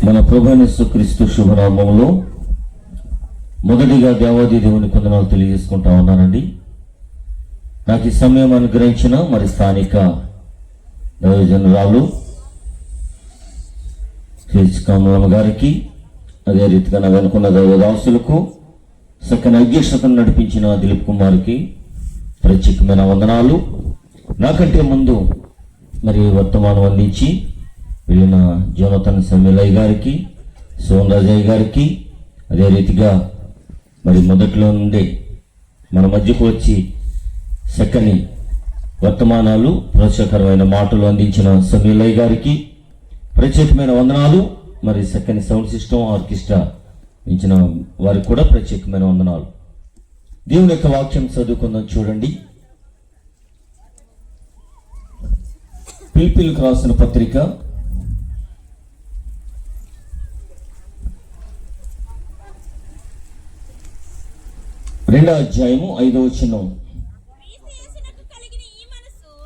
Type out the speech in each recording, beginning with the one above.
మన ప్రభువైన యేసుక్రీస్తు శుభనామములో మొదటిగా దేవాది దేవుని కొందనాలు తెలియజేసుకుంటా ఉన్నానండి. నాకు ఈ సమయం అనుగ్రహించిన మరి స్థానిక దైవజనురాలు కమలమ్మ గారికి, అదే రీతిగా నా వెనుకున్న దైవదాసులకు, చక్కని అధ్యక్షతను నడిపించిన దిలీప్ కుమార్కి ప్రత్యేకమైన వందనాలు. నాకంటే ముందు మరి వర్తమానం అందించి వెళ్ళిన జోనతన్ సమీలయ్య గారికి, సోన్ రాజయ్య గారికి, అదే రీతిగా మరి మొదట్లో నుండే మన మధ్యకు వచ్చి చక్కని వర్తమానాలు, ప్రోత్సాహకరమైన మాటలు అందించిన సమీలయ్య గారికి ప్రత్యేకమైన వందనాలు. మరి చక్కని సౌండ్ సిస్టమ్, ఆర్కెస్ట్రా ఇచ్చిన వారికి కూడా ప్రత్యేకమైన వందనాలు. దేవుని యొక్క వాక్యం చదువుకుందాం. చూడండి, పిలిపిలకు రాసిన పత్రిక 2వ అధ్యాయము 5వ వచనం.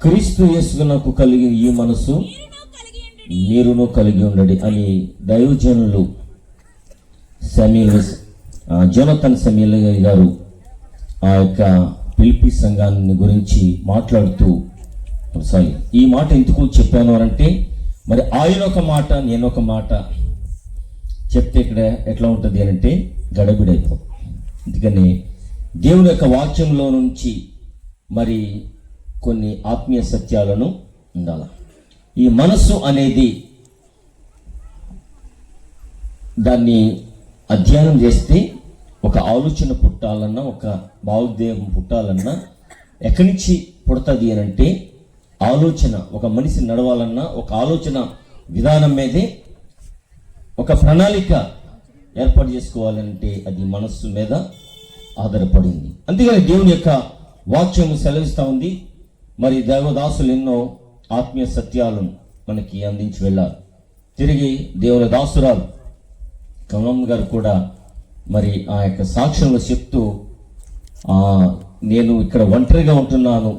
క్రీస్తు యేసునకు కలిగిన ఈ మనసు మీరును కలిగి ఉండండి అని దైవజనులు జోనతన్ సమీలయ్య గారు ఆ యొక్క పిలిపి సంఘాన్ని గురించి మాట్లాడుతూ, ఈ మాట ఎందుకు చెప్పాను అంటే, మరి ఆయన ఒక మాట నేను ఒక మాట చెప్తే ఇక్కడ ఎట్లా ఉంటుంది అంటే గడబిడైపోతుంది. అందుకని దేవుని యొక్క వాక్యంలో నుంచి మరి కొన్ని ఆత్మీయ సత్యాలను ఉండాలి. ఈ మనస్సు అనేది దాన్ని అధ్యయనం చేస్తే ఒక ఆలోచన పుట్టాలన్నా, ఒక భావోద్వేగం పుట్టాలన్నా ఎక్కడి నుంచి పుడుతుంది అని అంటే, ఆలోచన, ఒక మనిషి నడవాలన్నా ఒక ఆలోచన విధానం మీదే ఒక ప్రణాళిక ఏర్పాటు చేసుకోవాలంటే అది మనస్సు మీద ఆధారపడింది. అందుకని దేవుని యొక్క వాక్యం సెలవిస్తూ ఉంది. మరి దేవదాసులు ఎన్నో ఆత్మీయ సత్యాలను మనకి అందించి వెళ్ళారు. తిరిగి దేవుని దాసురాలు కమలమ్మ గారు కూడా మరి ఆ యొక్క సాక్ష్యంలో చెప్తూ, నేను ఇక్కడ ఒంటరిగా ఉంటున్నాను,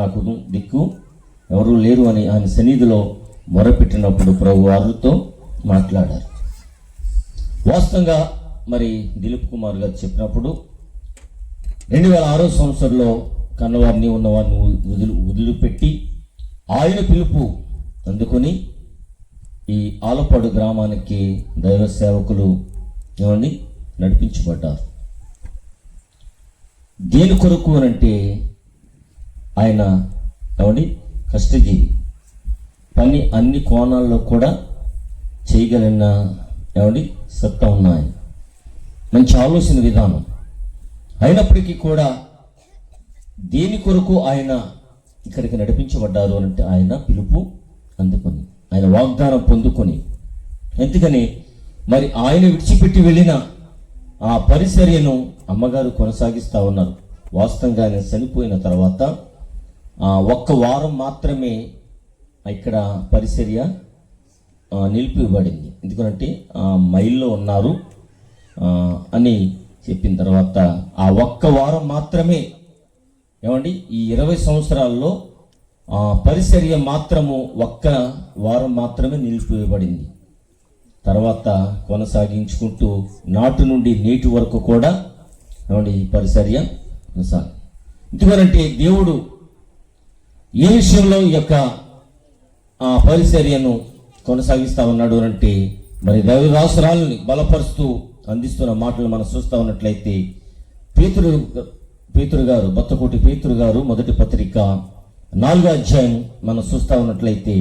నాకు దిక్కు ఎవరూ లేరు అని ఆయన సన్నిధిలో మొరపెట్టినప్పుడు ప్రభు వారితో మాట్లాడారు. వాస్తవంగా మరి దిలీప్ కుమార్ గారు చెప్పినప్పుడు 2006 సంవత్సరంలో కన్నవారిని ఉన్నవారిని వదిలిపెట్టి ఆయన పిలుపు అందుకొని ఈ ఆలపాడు గ్రామానికి దైవ సేవకులు నడిపించబడ్డారు. దేని కొరకు అనంటే, ఆయన కష్టజీవి, పని అన్ని కోణాల్లో కూడా చేయగలిగిన సత్తా ఉన్నాయి, మంచి ఆలోచన విధానం. అయినప్పటికీ కూడా దేని కొరకు ఆయన ఇక్కడికి నడిపించబడ్డారు అంటే, ఆయన పిలుపు అందుకొని, ఆయన వాగ్దానం పొందుకొని, ఎందుకని మరి ఆయన విడిచిపెట్టి వెళ్ళిన ఆ పరిచర్యను అమ్మగారు కొనసాగిస్తూ ఉన్నారు. వాస్తవంగా ఆయన చనిపోయిన తర్వాత 1 వారం మాత్రమే ఇక్కడ పరిచర్య నిలిపివేయబడింది. ఎందుకంటే మైల్లో ఉన్నారు అని చెప్పిన తర్వాత ఆ 1 వారం మాత్రమే ఈ 20 సంవత్సరాల్లో పరిచర్య మాత్రము 1 వారం మాత్రమే నిలిపివేయబడింది. తర్వాత కొనసాగించుకుంటూ నాటు నుండి నేటి వరకు కూడా పరిచర్య కొనసాగి. ఎందుకంటే దేవుడు ఏ విషయంలో ఈ యొక్క పరిచర్యను కొనసాగిస్తూ ఉన్నాడు అంటే, మరి దైవదాసురాలని బలపరుస్తూ అందిస్తున్న మాటలు మనం చూస్తూ ఉన్నట్లయితే, పేతురు గారు, బత్తకోటి పేతురు గారు మొదటి పత్రిక 4వ అధ్యాయం మనం చూస్తూ ఉన్నట్లయితే,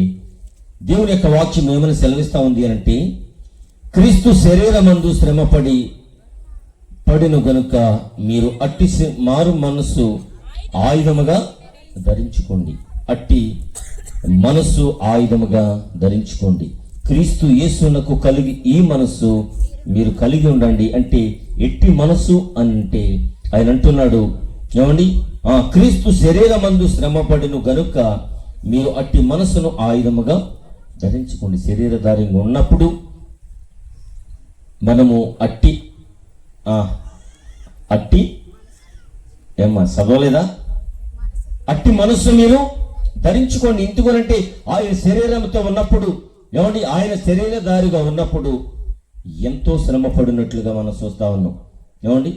దేవుని యొక్క వాక్యం ఏమని సెలవిస్తూ ఉంది అంటే, క్రీస్తు శరీరమందు శ్రమపడి పడిన గనుక మీరు అట్టి మారు మనస్సు ఆయుధముగా ధరించుకోండి. అట్టి మనస్సు ఆయుధముగా ధరించుకోండి. క్రీస్తు యేసునకు కలిగి ఈ మనస్సు మీరు కలిగి ఉండండి. అంటే ఎట్టి మనస్సు అంటే ఆయన అంటున్నాడు, క్రీస్తు శరీరమందు శ్రమపడిన గనుక మీరు అట్టి మనస్సును ఆయుధముగా ధరించుకోండి. శరీరధారంగా ఉన్నప్పుడు మనము అట్టి చదవలేదా? అట్టి మనస్సు మీరు ధరించుకోండి. ఎందుకనంటే ఆయన శరీరంతో ఉన్నప్పుడు, ఏమండి, ఆయన శరీరధారిగా ఉన్నప్పుడు ఎంతో శ్రమ పడినట్లుగా మనం చూస్తా ఉన్నాం. ఏమండి,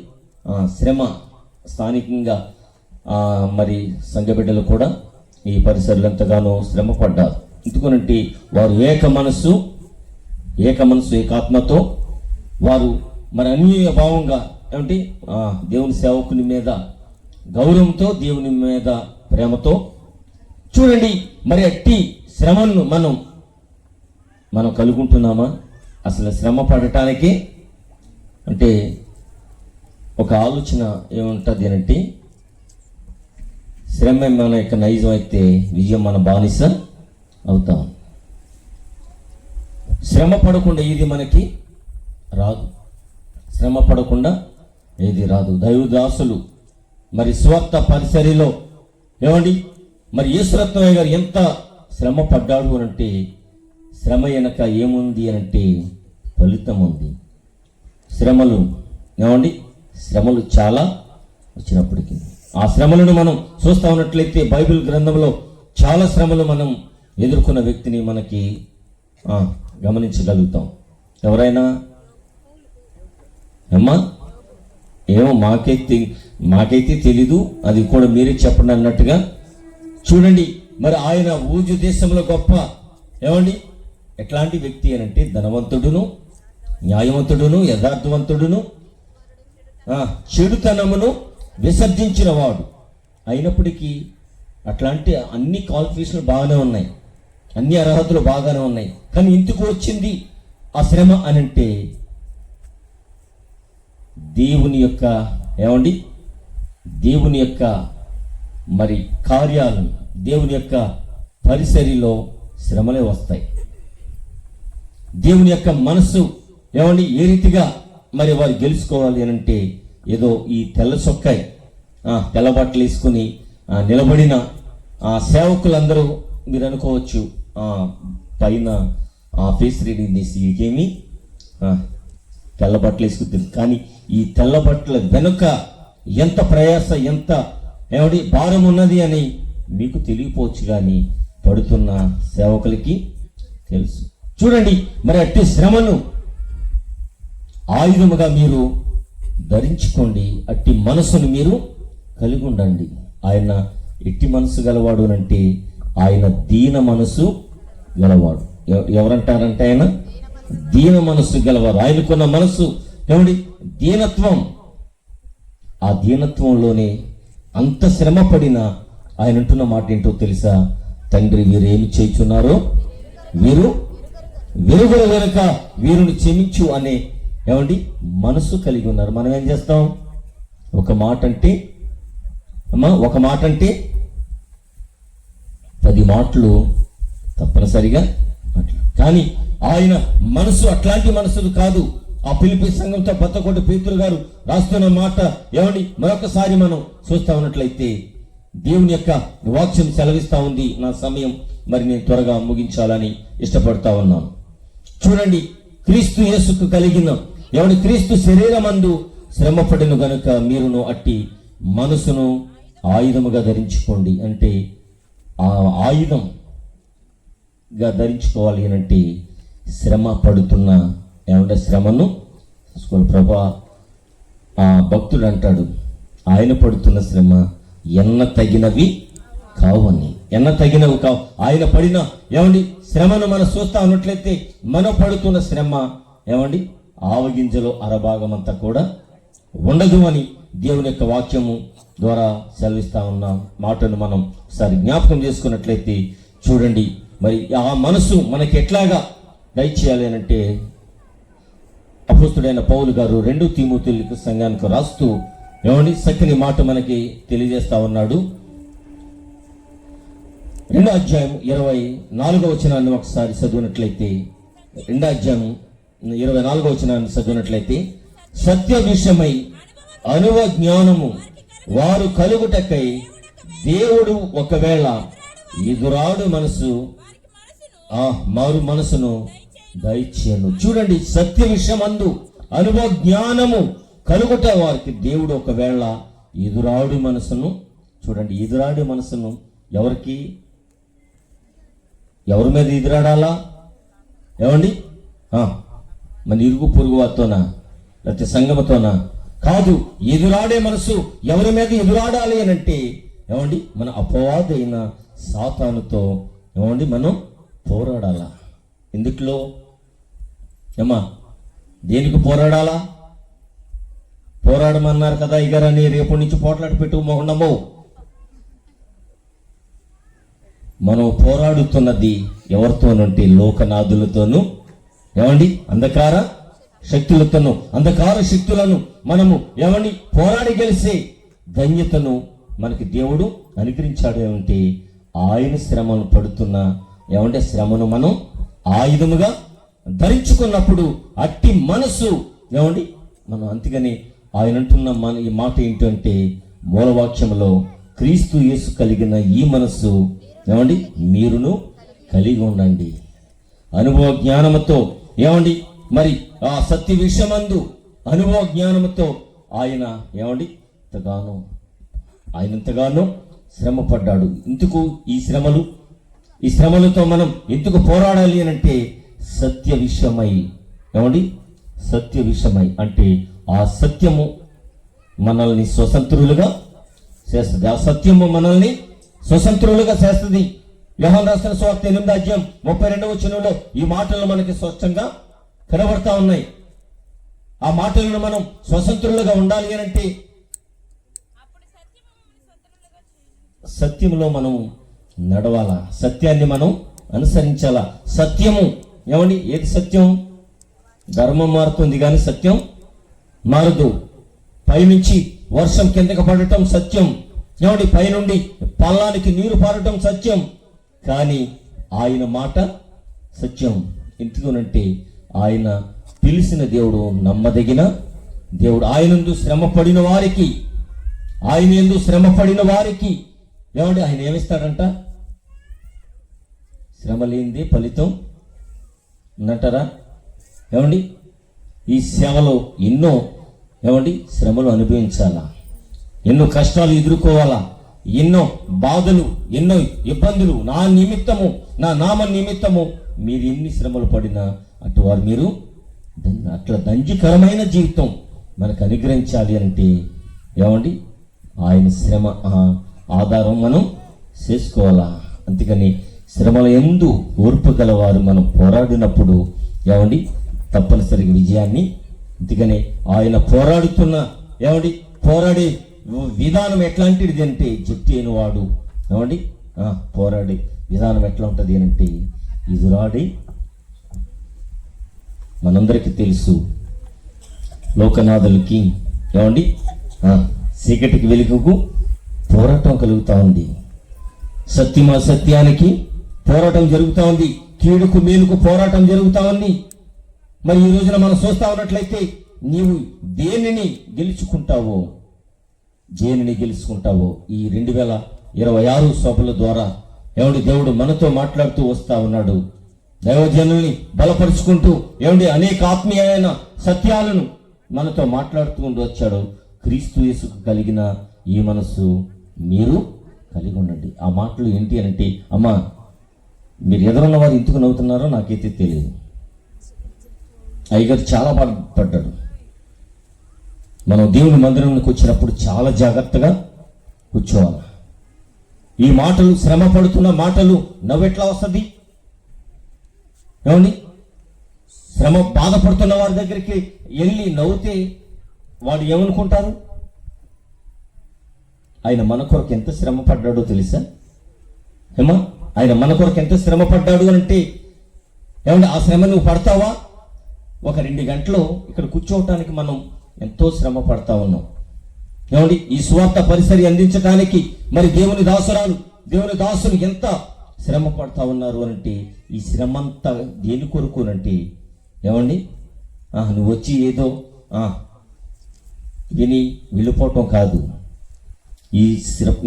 శ్రమ స్థానికంగా మరి సంఘ బిడ్డలు కూడా ఈ పరిసరాలు ఎంతగానో శ్రమ పడ్డారు. ఎందుకనంటే వారు ఏక మనసు ఏకాత్మతో వారు మరి అన్య భావంగా, ఏమంటే దేవుని సేవకుని మీద గౌరవంతో, దేవుని మీద ప్రేమతో. చూడండి, మరి అట్టి శ్రమను మనం కలుగుంటున్నామా? అసలు శ్రమ పడటానికి అంటే ఒక ఆలోచన ఏముంటుంది అంటే, శ్రమ మన యొక్క నైజం అయితే విజయం మన బానిస అవుతాం. శ్రమ పడకుండా ఇది మనకి రాదు. శ్రమ పడకుండా ఏది రాదు. దైవదాసులు మరి స్వార్థ పరిసరిలో, ఏమండి, మరి యేసురత్నయ్య గారు ఎంత శ్రమ పడ్డాడు అనంటే, శ్రమ వెనక ఏముంది అనంటే ఫలితం ఉంది. శ్రమలు, ఏమండి, శ్రమలు చాలా వచ్చినప్పటికీ ఆ శ్రమలను మనం చూస్తా ఉన్నట్లయితే బైబిల్ గ్రంథంలో చాలా శ్రమలు మనం ఎదుర్కొన్న వ్యక్తిని మనకి గమనించగలుగుతాం. ఎవరైనా అమ్మా ఏమో మాకైతే తెలీదు, అది కూడా మీరే చెప్పండి అన్నట్టుగా. చూడండి, మరి ఆయన ఊజు దేశంలో గొప్ప, ఏమండి, ఎట్లాంటి వ్యక్తి అని అంటే ధనవంతుడును, న్యాయవంతుడును, యథార్థవంతుడును, చెడుతనమును విసర్జించిన వాడు అయినప్పటికీ అట్లాంటి అన్ని క్వాలిఫికేషన్లు బాగానే ఉన్నాయి, అన్ని అర్హతలు బాగానే ఉన్నాయి. కానీ ఎందుకు వచ్చింది ఆ శ్రమ అనంటే దేవుని యొక్క, ఏమండి, దేవుని యొక్క మరి కార్యాలు, దేవుని యొక్క పరిసరిలో శ్రమలే వస్తాయి. దేవుని యొక్క మనసు, ఏమండి, ఏ రీతిగా మరి వారు గెలుచుకోవాలి అనంటే, ఏదో ఈ తెల్ల చొక్కాయి తెల్ల బట్టలు వేసుకుని నిలబడిన సేవకులందరూ మీరు అనుకోవచ్చు పైన ఫేస్ రీడింగ్ తీసి ఏమి తెల్ల బట్టలు వేసుకుంటుంది. కానీ ఈ తెల్ల బట్టల వెనుక ఎంత ప్రయాస, ఎంత, ఏమండి, భారం ఉన్నది అని మీకు తెలియపోవచ్చు, కానీ పడుతున్న సేవకులకి తెలుసు. చూడండి, మరి అట్టి శ్రమను ఆయుధముగా మీరు ధరించుకోండి. అట్టి మనసును మీరు కలిగి ఉండండి. ఆయన ఎట్టి మనసు గలవాడు అంటే ఆయన దీన మనసు గలవాడు. ఎవరంటారంటే ఆయన దీన మనసు గలవాడు. ఆయనకున్న మనసు, ఏమండి, దీనత్వం. ఆ దీనత్వంలోనే అంత శ్రమ పడిన ఆయన అంటున్న మాట ఏంటో తెలుసా? తండ్రి, వీరేమి చేయుచున్నారో వీరు వెలుగుల వెనుక వీరుని క్షమించు అనే, ఏమండి, మనసు కలిగి ఉన్నారు. మనం ఏం చేస్తాం? ఒక మాట అంటే 10 మాటలు తప్పనిసరిగా అట్లా. కానీ ఆయన మనసు అట్లాంటి మనసులు కాదు. ఆ ఫిలిప్పీ సంఘంతో బత్తకోట పేతురు గారు రాస్తున్న మాట, ఏమండి, మరొకసారి మనం చూస్తా ఉన్నట్లయితే దేవుని యొక్క వాక్యం సెలవిస్తా ఉంది. నా సమయం మరి నేను త్వరగా ముగించాలని ఇష్టపడతా ఉన్నాను. చూడండి, క్రీస్తు యేసుకు కలిగిన, ఎవడి క్రీస్తు శరీరమందు శ్రమ పడిన గనుక మీరును అట్టి మనసును ఆయుధముగా ధరించుకోండి. అంటే ఆ ఆయుధంగా ధరించుకోవాలి అంటే శ్రమ పడుతున్న, ఏమంటే శ్రమను ప్రభా, ఆ భక్తుడు అంటాడు, ఆయన పడుతున్న శ్రమ ఎన్న తగినవి కావని. ఎన్న తగినవి కావు. ఆయన పడిన, ఏమండి, శ్రమను మనం చూస్తా ఉన్నట్లయితే మనం పడుతున్న శ్రమ, ఏమండి, ఆవగింజలో అరభాగం అంతా కూడా ఉండదు అని దేవుని యొక్క వాక్యము ద్వారా సెలవిస్తా ఉన్న మాటను మనం ఒకసారి జ్ఞాపకం చేసుకున్నట్లయితే, చూడండి, మరి ఆ మనసు మనకి ఎట్లాగా దయచేయాలి అంటే అపోస్తుడైన పౌలు గారు 2 తీమోతేయులకు సంఘానికి రాస్తూ, ఏమండి, చక్కని మాట మనకి తెలియజేస్తా ఉన్నాడు. 2వ అధ్యాయం 24వ వచనాన్ని ఒకసారి చదివినట్లయితే, 2వ అధ్యాయం 24వ వచనాన్ని చదివినట్లయితే, సత్య విషయమై అనువ జ్ఞానము వారు కలుగుటకై దేవుడు ఒకవేళ ఎదురాడు మనసు మారు మనసును దయచేయను. చూడండి, సత్య విషయమందు అనుభవ జ్ఞానము కలుగుట వారికి దేవుడు ఒకవేళ ఎదురాడు మనసును, చూడండి, ఎదురాడు మనసును ఎవరికి ఎవరి మీద ఎదురాడాలా? ఏమండి? మన ఇరుగు పొరుగు వారితోనా, లేకపోతే సంగమతోనా? కాదు. ఎదురాడే మనసు ఎవరి మీద ఎదురాడాలి అని అంటే ఏమండి, మన అపవాదైన సాతానుతో ఏమండి మనం పోరాడాలా. ఎందుట్లో ఏమా, దేనికి పోరాడాలా? పోరాడమన్నారు కదా ఇగరని రేపటి నుంచి పోట్లాడి పెట్టు మొహండము. మనం పోరాడుతున్నది ఎవరితోనంటే లోకనాథులతోనూ, ఏమండి, అంధకార శక్తులతోనూ. అంధకార శక్తులను మనము ఏమండి పోరాడి గెలిసే ధన్యతను మనకి దేవుడు అనుగ్రహించాడు. ఏమంటే ఆయన శ్రమను పడుతున్న ఏమంటే శ్రమను మనం ఆయుధముగా ధరించుకున్నప్పుడు అట్టి మనసు ఏమండి మనం అంతగానే ఆయన అంటున్న ఈ మాట ఏంటంటే మూలవాక్యంలో క్రీస్తు యేసు కలిగిన ఈ మనస్సు ఏమండి మీరును కలిగి ఉండండి. అనుభవ జ్ఞానముతో ఏమండి మరి ఆ సత్య విషయమందు అనుభవ జ్ఞానముతో ఆయన ఏమండి ఎంతగానో శ్రమ పడ్డాడు. ఎందుకు ఈ శ్రమలతో మనం ఎందుకు పోరాడాలి అని అంటే సత్య విషయమై, ఏమండి సత్య విషయమై అంటే ఆ సత్యము మనల్ని స్వతంత్రులుగా చేస్తుంది. ఆ సత్యము మనల్ని స్వతంత్రులుగా చేస్తుంది. యోహాను రాసిన సువార్త 8:32 ఈ మాటలు మనకి స్పష్టంగా కనబడతా ఉన్నాయి. ఆ మాటలను మనం స్వతంత్రులుగా ఉండాలి అని అంటే సత్యంలో మనం నడవాలా, సత్యాన్ని మనం అనుసరించాలా. సత్యము ఏమండి, ఏది సత్యం? ధర్మం మారుతుంది కానీ సత్యం మారదు. పైనుంచి వర్షం కిందకి పడటం సత్యం, ఏమండి పైనుండి పల్లానికి నీరు పారటం సత్యం, కానీ ఆయన మాట సత్యం. ఎందుకునంటే ఆయన పిలిచిన దేవుడు నమ్మదగిన దేవుడు. ఆయనందు శ్రమ పడిన వారికి ఏమండి ఆయన ఏమిస్తాడంట? శ్రమ లేనిదే ఫలితం ఉన్నంటారా? ఏమండి ఈ సేవలో ఎన్నో ఏమండి శ్రమలు అనుభవించాలా, ఎన్నో కష్టాలు ఎదుర్కోవాలా, ఎన్నో బాధలు, ఎన్నో ఇబ్బందులు నా నిమిత్తము, నా నామ నిమిత్తము మీరు ఎన్ని శ్రమలు పడినా అటు వారు మీరు అట్లా దంజకరమైన జీవితం మనకు అనుగ్రహించాలి అంటే ఏమండి ఆయన శ్రమ ఆధారం మనం చేసుకోవాలా. అందుకని శ్రమల యందు ఓర్పు గలవారు మనం పోరాడినప్పుడు ఏమండి తప్పనిసరిగా విజయాన్ని. అందుకని ఆయన పోరాడుతున్న ఏమండి పోరాడే విధానం ఎట్లాంటిది అంటే జట్టు అయిన వాడు ఏమండి పోరాడే విధానం ఎట్లా ఉంటుంది అంటే ఎదురాడి మనందరికీ తెలుసు లోకనాథులకి ఏమండి చీకటికి వెలుగుకు పోరాటం కలుగుతా ఉంది. సత్యానికి పోరాటం జరుగుతూ ఉంది. కీడుకు మేలుకు పోరాటం జరుగుతూ ఉంది. మరి ఈ రోజున మనం చూస్తా ఉన్నట్లయితే నీవు దేనిని గెలుచుకుంటావో ఈ 2026 సభల ద్వారా ఏమండి దేవుడు మనతో మాట్లాడుతూ వస్తా ఉన్నాడు. దైవజనుల్ని బలపరుచుకుంటూ ఏమండి అనేక ఆత్మీయమైన సత్యాలను మనతో మాట్లాడుతూ వచ్చాడు. క్రీస్తు యేసుకు కలిగిన ఈ మనసు మీరు కలిగి ఉండండి. ఆ మాటలు ఏంటి అంటే అమ్మా మీరు ఎదురున్న వారు ఎందుకు నవ్వుతున్నారో నాకైతే తెలియదు. అయ్యగారు చాలా బాధపడ్డాడు. మనం దేవుని మందిరంలోకి వచ్చినప్పుడు చాలా జాగ్రత్తగా కూర్చోవాలి. ఈ మాటలు శ్రమ పడుతున్న మాటలు నవ్వెట్లా వస్తుంది? ఏమండి శ్రమ బాధపడుతున్న వారి దగ్గరికి వెళ్ళి నవ్వుతే వాడు ఏమనుకుంటారు? ఆయన మన కొరకు ఎంత శ్రమ పడ్డాడో తెలుసా? ఆయన మన కొరకు ఎంత శ్రమ పడ్డాడు అంటే ఏమంటే ఆ శ్రమ నువ్వు పడతావా? ఒక 2 గంటలు ఇక్కడ కూర్చోవటానికి మనం ఎంతో శ్రమ పడతా ఉన్నాం. ఏమండి ఈ స్వార్థ పరిసరి అందించడానికి మరి దేవుని దాసులు ఎంత శ్రమ పడతా ఉన్నారు అంటే ఈ శ్రమ అంతా దేని కొరకు అంటే ఏమండి నువ్వు వచ్చి ఏదో విని వెళ్ళిపోవటం కాదు.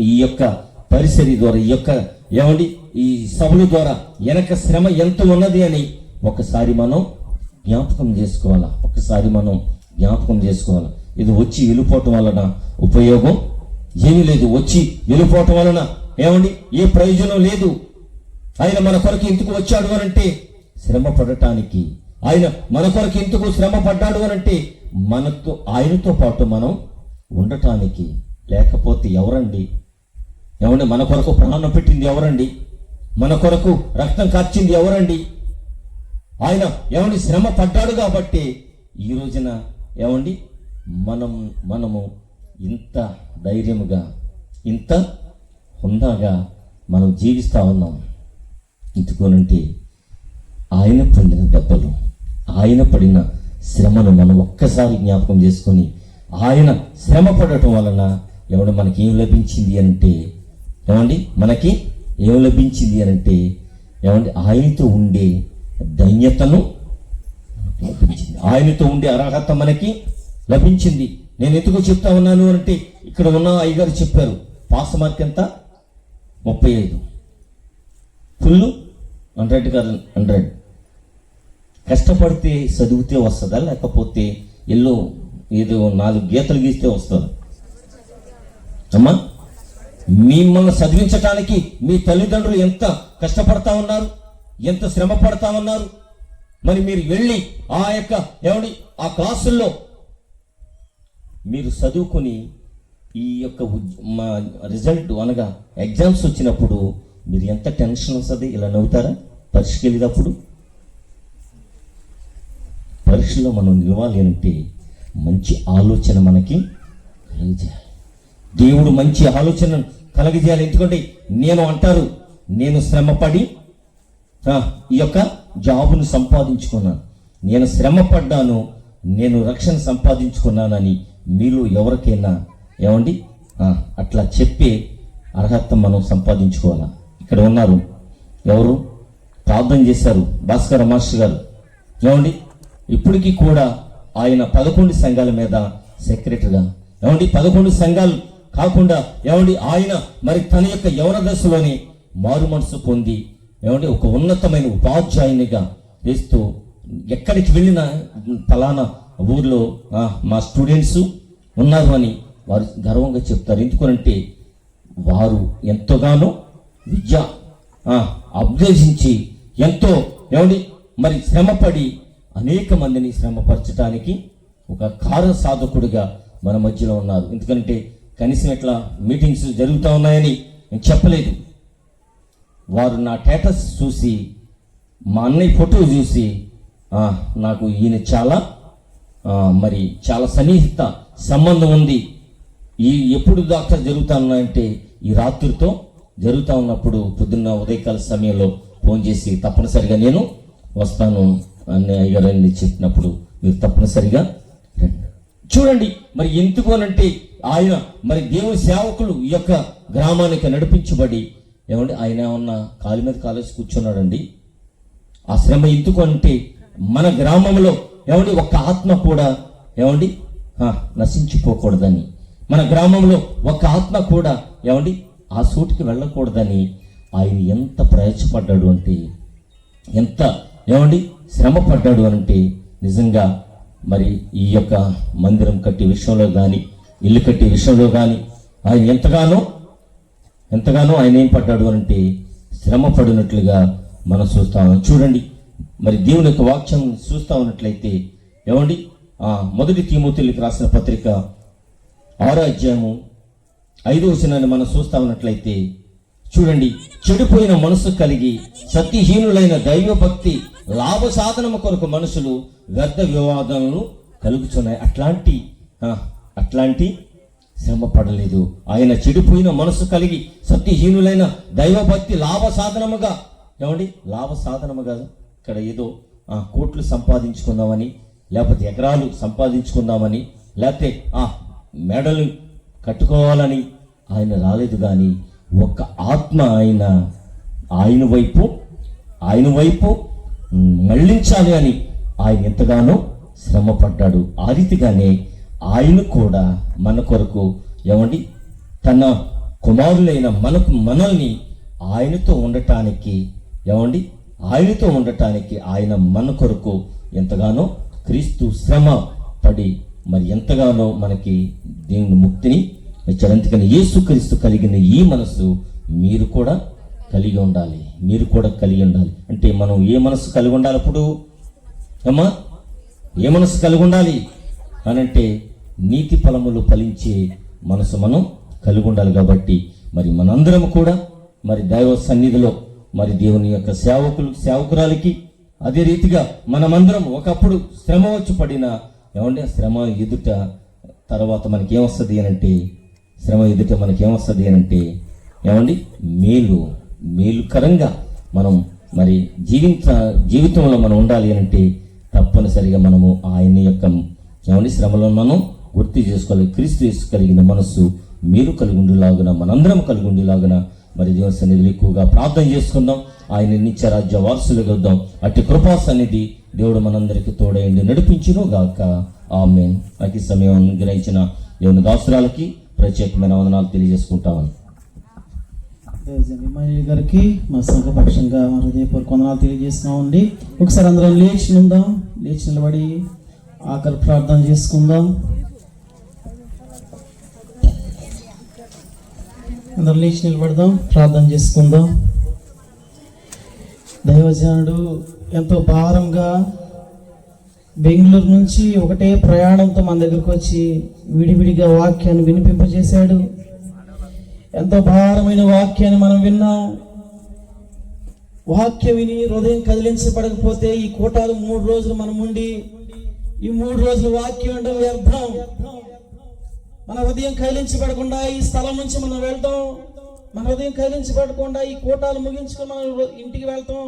ఈ యొక్క పరిసరి ద్వారా ఈ యొక్క ఏమండి ఈ సభల ద్వారా వెనక శ్రమ ఎంత ఉన్నది అని ఒకసారి మనం జ్ఞాపకం చేసుకోవాలా. ఇది వచ్చి వెళ్ళిపోవటం వలన ఉపయోగం ఏమీ లేదు. వచ్చి వెళ్ళిపోవటం వలన ఏమండి ఏ ప్రయోజనం లేదు. ఆయన మన కొరకు ఎందుకు వచ్చాడు అనంటే శ్రమ పడటానికి. ఆయన మన కొరకు ఎందుకు శ్రమ పడ్డాడు అనంటే మనతో ఆయనతో పాటు మనం ఉండటానికి. లేకపోతే ఎవరండి? ఏమండి, మన కొరకు ప్రాణం పెట్టింది ఎవరండి? మన కొరకు రక్తం కార్చింది ఎవరండి? ఆయన ఏమండి శ్రమ పడ్డాడు కాబట్టి ఈ రోజున ఏమండి మనము ఇంత ధైర్యముగా, ఇంత హుందాగా మనం జీవిస్తూ ఉన్నాం. ఇందుకోనంటే ఆయన పొందిన దెబ్బలు, ఆయన పడిన శ్రమను మనం ఒక్కసారి జ్ఞాపకం చేసుకొని, ఆయన శ్రమ పడటం వలన ఏమంటే మనకి ఏం లభించింది అంటే, ఏమండి మనకి ఏం లభించింది అంటే ఏమంటే ఆయనతో ఉండే ధన్యతను లభించింది, ఆయనతో ఉండే అర్హత మనకి లభించింది. నేను ఎందుకు చెప్తా ఉన్నాను అంటే, ఇక్కడ ఉన్న అయ్యగారు చెప్పారు, పాస్ మార్క్ ఎంత? 35, ఫుల్ 100 కాదు 100. కష్టపడితే చదివితే వస్తుందా, లేకపోతే ఏదో 4 గీతలు గీస్తే వస్తుందా? అమ్మా, మిమ్మల్ని చదివించటానికి మీ తల్లిదండ్రులు ఎంత కష్టపడతా ఉన్నారు, ఎంత శ్రమ పడతా ఉన్నారు. మరి మీరు వెళ్ళి ఆ క్లాసుల్లో మీరు చదువుకొని ఈ యొక్క రిజల్ట్ అనగా ఎగ్జామ్స్ వచ్చినప్పుడు మీరు ఎంత టెన్షన్ వస్తుంది? ఇలా నవ్వుతారా? పరీక్షకి వెళ్ళేటప్పుడు పరీక్షలో మనం నిలవాలి అంటే మంచి ఆలోచన మనకి కలిగజేయాలి. దేవుడు మంచి ఆలోచన కలగజేయాలి. ఎందుకంటే నేను శ్రమపడి ఈ యొక్క జాబును సంపాదించుకున్నాను, నేను శ్రమ పడ్డాను, నేను రక్షణ సంపాదించుకున్నానని మీలో ఎవరికైనా ఏమండి అట్లా చెప్పే అర్హత మనం సంపాదించుకోవాలా. ఇక్కడ ఉన్నారు, ఎవరు ప్రార్థన చేశారు? భాస్కర మాస్టర్ గారు. ఏమండి ఇప్పటికీ కూడా ఆయన 11 సంఘాల మీద సెక్రటరీగా, ఏమండి 11 సంఘాలు కాకుండా ఏమండి ఆయన మరి తన యొక్క యవన దశలోనే మారు మనసు పొంది ఏమండి ఒక ఉన్నతమైన ఉపాధ్యాయునిగా వేస్తూ ఎక్కడికి వెళ్ళినా ఫలానా ఊర్లో మా స్టూడెంట్స్ ఉన్నారు అని వారు గర్వంగా చెప్తారు. ఎందుకంటే వారు ఎంతగానో విద్య అభ్యసించి ఎంతో ఏమండి మరి శ్రమపడి అనేక మందిని శ్రమపరచడానికి ఒక కార్య సాధకుడిగా మన మధ్యలో ఉన్నారు. ఎందుకంటే కనీసం ఇట్లా మీటింగ్స్ జరుగుతూ ఉన్నాయని నేను చెప్పలేదు. వారు నా స్టేటస్ చూసి, మా అన్నయ్య ఫోటో చూసి నాకు ఈయన చాలా సన్నిహిత సంబంధం ఉంది, ఎప్పుడు దాకా జరుగుతా ఉన్నాయంటే ఈ రాత్రితో జరుగుతూ ఉన్నప్పుడు పొద్దున్న ఉదయకాల సమయంలో ఫోన్ చేసి తప్పనిసరిగా నేను వస్తాను అని అయ్యారని చెప్పినప్పుడు మీరు తప్పనిసరిగా రండి. చూడండి మరి ఎందుకు అనంటే ఆయన మరి దేవుని సేవకులు ఈ యొక్క గ్రామానికి నడిపించబడి ఏమండి ఆయన ఏమన్నా కాలు మీద కాలేసి కూర్చున్నాడండి. ఆ శ్రమ ఎందుకు అంటే మన గ్రామంలో ఏమండి ఒక్క ఆత్మ కూడా ఏమండి నశించిపోకూడదని, మన గ్రామంలో ఒక్క ఆత్మ కూడా ఏమండి ఆ సూటికి వెళ్ళకూడదని ఆయన ఎంత ప్రయాసపడ్డాడు అంటే, ఎంత ఏమండి శ్రమ పడ్డాడు అంటే నిజంగా మరి ఈ యొక్క మందిరం కట్టే విషయంలో కానీ, ఇల్లు కట్టే విషయంలో కానీ ఆయన ఎంతగానో ఆయన ఏం పడ్డాడు అంటే శ్రమ పడినట్లుగా మనం చూస్తాం. చూడండి మరి దేవుని యొక్క వాక్యం చూస్తా ఉన్నట్లయితే ఏమండి 1 తీమోతేయులకు రాసిన పత్రిక 6వ అధ్యాయము 5వ వచనాన్ని మనం చూస్తా ఉన్నట్లయితే చూడండి, చెడిపోయిన మనసు కలిగి సత్యహీనులైన దైవభక్తి లాభ సాధనము కొరకు మనుషులు వ్యర్థ వివాదాలను కలుగుతున్నాయి. అట్లాంటి శ్రమ పడలేదు. ఆయన చెడిపోయిన మనసు కలిగి సత్యహీనులైన దైవభక్తి లాభ సాధనముగా, ఏమండి లాభ సాధనముగా ఇక్కడ ఏదో కోట్లు సంపాదించుకుందామని, లేకపోతే ఎకరాలు సంపాదించుకుందామని, లేకపోతే మెడలు కట్టుకోవాలని ఆయన రాలేదు. కానీ ఒక ఆత్మ ఆయన వైపు మళ్ళించాలి అని ఆయన ఎంతగానో శ్రమ పడ్డాడు. ఆ రీతిగానే ఆయన కూడా మన కొరకు ఏమండి తన కుమారులైన మనల్ని ఆయనతో ఉండటానికి ఆయన మన కొరకు ఎంతగానో క్రీస్తు శ్రమ పడి మరి ఎంతగానో మనకి దేవుని ముక్తిని ఇచ్చారు. అందుకని యేసుక్రీస్తు కలిగిన ఈ మనసు మీరు కూడా కలిగి ఉండాలి. మీరు కూడా కలిగి ఉండాలి. అంటే మనం ఏ మనసు కలిగి ఉండాలి? అప్పుడు అమ్మా ఏ మనసు కలిగి ఉండాలి అనంటే నీతి ఫలములు ఫలించే మనసు మనం కలిగి ఉండాలి. కాబట్టి మరి మనందరం కూడా మరి దైవ సన్నిధిలో మరి దేవుని యొక్క సేవకురాలకి అదే రీతిగా మనమందరం ఒకప్పుడు శ్రమ వచ్చి పడిన ఏమంటే శ్రమ ఎదుట తర్వాత మనకి ఏమొస్తుంది అనంటే శ్రమ ఎదుట మనకి ఏమొస్తుంది అనంటే ఏమండి మేలుకరంగా మనం మరి జీవితంలో మనం ఉండాలి అనంటే తప్పనిసరిగా మనము ఆయన యొక్క ఏమండి శ్రమలో మనం గుర్తు చేసుకోవాలి. క్రీస్తు యేసు కలిగిన మనస్సు మీరు కలిగి ఉండేలాగున మనందరం కలిగి ఉండేలాగున మరి దేవుని సన్నిధిలో ఎక్కువగా ప్రార్థన చేసుకుందాం. ఆయన నిత్య రాజ్య వారసులుగా వద్దాం. అట్టి కృపా సన్నిధి దేవుడు మనందరికీ తోడైండి నడిపించును గాక. ఆమేన్. అతి సమయం అనుగ్రహించిన దేవుని దాసురాలకి ప్రత్యేకమైన వందనాలు తెలియజేసుకుంటామని గారికి మా సంఘపక్షంగా హృదయపూర్వక వందనాలు తెలియజేస్తున్నామండి. ఒకసారి అందరం లేచి నిలబడి ఆకలి ప్రార్థన చేసుకుందాం. అందరం లేచి నిలబడదాం, ప్రార్థన చేసుకుందాం. దైవజనుడు ఎంతో భారంగా బెంగళూరు నుంచి ఒకటే ప్రయాణంతో మన దగ్గరకు వచ్చి విడివిడిగా వాక్యాన్ని వినిపింపజేశాడు. ఎంతో భారమైన వాక్యాన్ని మనం విన్నాం. వాక్యం విని హృదయం కదిలించబడకపోతే ఈ కూటాలు 3 రోజులు మనం ఉండి ఈ 3 రోజులు వాక్యం ఉండడం వ్యర్థం. మన హృదయం కదిలించబడకుండా ఈ స్థలం నుంచి మనం వెళ్తాం, మన హృదయం కదిలించబడకుండా ఈ కూటాలు ముగించుకొని మనం ఇంటికి వెళ్తాం,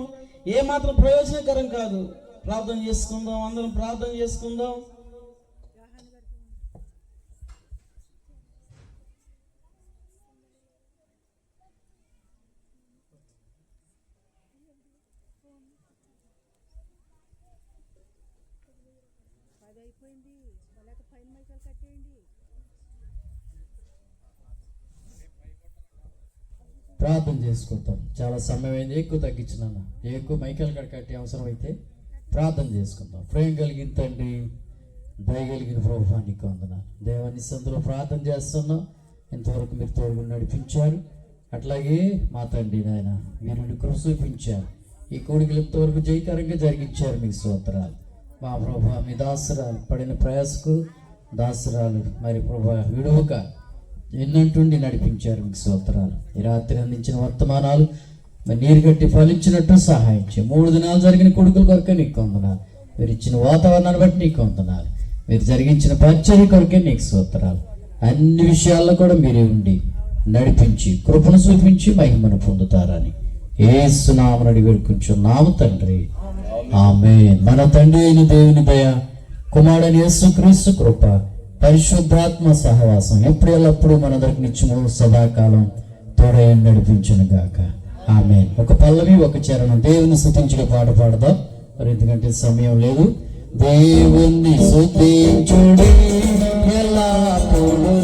ఏమాత్రం ప్రయోజనకరం కాదు. ప్రార్థన చేసుకుందాం, అందరం ప్రార్థన చేసుకుందాం. ప్రార్థన చేసుకుంటాం. చాలా సమయం అయింది, ఎక్కువ తగ్గించినాను. ఎక్కువ మైకల్ కడ కట్టే అవసరం అయితే ప్రార్థన చేసుకుందాం. ప్రేమ కలిగిన తండ్రి, దయగలిగిన ప్రభువా నీకు వందనాలు. దేవాన్ని సందులో ప్రార్థన చేస్తున్నాం. ఇంతవరకు మీరు తోడుగా నడిపించారు. అట్లాగే మా తండ్రి నాయన మీరు కృప చూపించారు. ఈ కోడికలు ఇంతవరకు జయకరంగా జరిగించారు. మీకు స్తోత్రాలు. మా ప్రభువా మీ దాసరాలు పడిన ప్రయాసకు దాసరాలు మరి ప్రభువా విడువక ఎన్నంటుండి నడిపించారు. మీకు స్తోత్రాలు. ఈ రాత్రి అందించిన వర్తమానాలు మరి నీరు కట్టి ఫలించినట్టు సహాయం చేయి. 3 దినాలు జరిగిన కొడుకుల కొరకే నీకు వందనాలు. మీరు ఇచ్చిన వాతావరణాన్ని బట్టి నీకు వందనాలు. మీరు జరిగించిన పరిచర్య కొరకే నీకు స్తోత్రాలు. అన్ని విషయాల్లో కూడా మీరే ఉండి నడిపించి కృపను చూపించి మహిమను పొందుతారని యేసు నామమున అడిగి వేడుకుంటున్నాము తండ్రి. ఆమేన్. మన తండ్రి అయిన దేవుని దయ, కుమారుడైన యేసుక్రీస్తు కృప, పరిశుద్ధాత్మ సహవాసం ఎప్పుడు ఎల్లప్పుడూ మనందరికి నిత్యము సదాకాలం తోడై నడిపించును గాక. ఆమేన్. ఒక పల్లవి, ఒక చరణం దేవుని స్తుతించే పాట పాడదాం. మరి ఎందుకంటే సమయం లేదు. దేవుని స్తుతించుడి ఎల్లప్పుడూ.